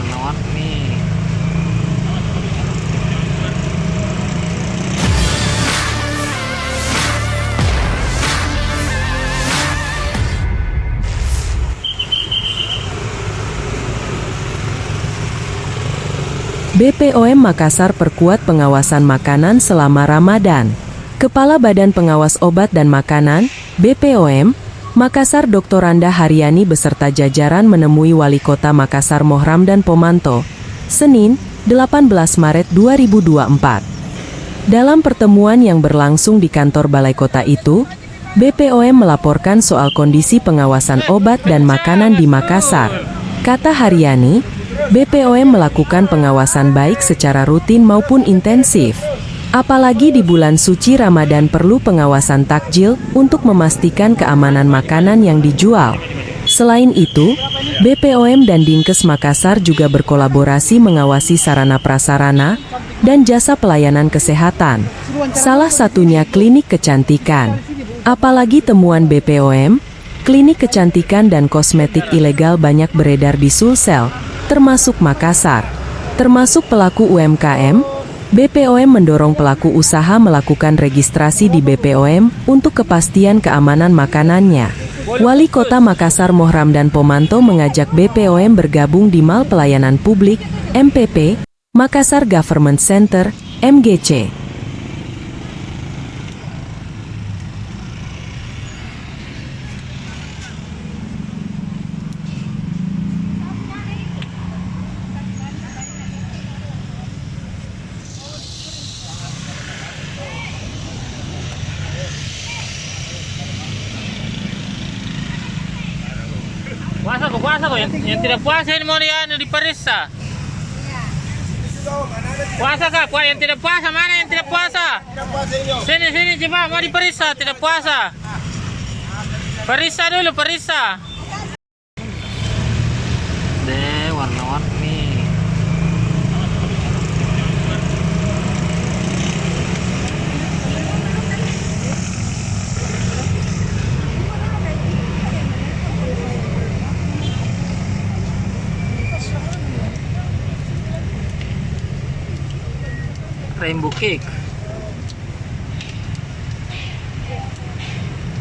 warna-warni. BPOM Makassar perkuat pengawasan makanan selama Ramadan. Kepala Badan Pengawas Obat dan Makanan, BPOM, Makassar Dr. Randa Haryani beserta jajaran menemui Wali Kota Makassar Mohramdan Pomanto, Senin, 18 Maret 2024. Dalam pertemuan yang berlangsung di kantor Balai Kota itu, BPOM melaporkan soal kondisi pengawasan obat dan makanan di Makassar. Kata Haryani, BPOM melakukan pengawasan baik secara rutin maupun intensif. Apalagi di bulan suci Ramadan perlu pengawasan takjil untuk memastikan keamanan makanan yang dijual. Selain itu, BPOM dan Dinkes Makassar juga berkolaborasi mengawasi sarana prasarana dan jasa pelayanan kesehatan. Salah satunya klinik kecantikan. Apalagi temuan BPOM, klinik kecantikan dan kosmetik ilegal banyak beredar di Sulsel, termasuk Makassar. Termasuk pelaku UMKM, BPOM mendorong pelaku usaha melakukan registrasi di BPOM untuk kepastian keamanan makanannya. Wali Kota Makassar Mohramdan Pomanto mengajak BPOM bergabung di Mal Pelayanan Publik, MPP, Makassar Government Center, MGC. Puasa kok, yang tidak puasa ini mau diperiksa. Puasa kak, yang tidak puasa mana yang tidak puasa? Sini coba mau diperiksa tidak puasa. Periksa dulu, periksa. Deh, warna-warni. Rainbow cake,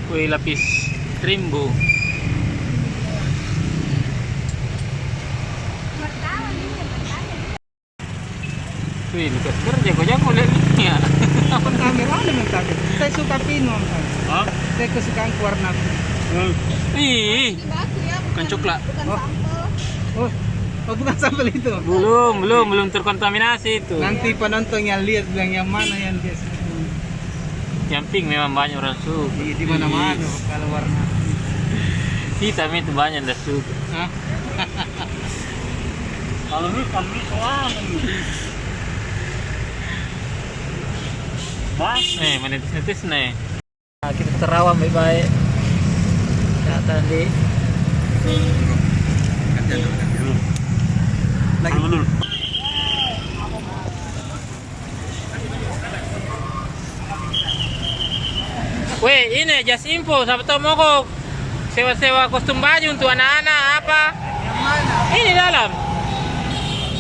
kue lapis rainbow. Wih, dekat kerja kau jangan lihat ini ya. Kamera ada mentari. Saya suka pinon. Oh? Saya kesukaan warna. Ih, bukan coklat. Oh, bukan sampel itu. Belum terkontaminasi itu. Nanti penonton yang lihat bilang yang mana yang dia. Yang pink memang banyak orang suka. Di mana-mana kalau warna hitam itu banyak yang suka. Kalau hitam itu bas nih, menitis nih. Nah, kita terawam baik-baik. Ya tadi. lagi dulu. Weh, ini just info, siapa tahu mau kok sewa-sewa kostum baju untuk anak-anak apa? Yang mana? Ini dalam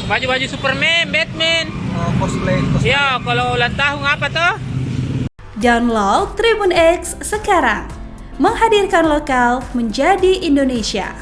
baju-baju Superman, Batman. Oh, cosplay. Ya, kalau ulang tahun apa toh? Download Tribun X sekarang, menghadirkan lokal menjadi Indonesia.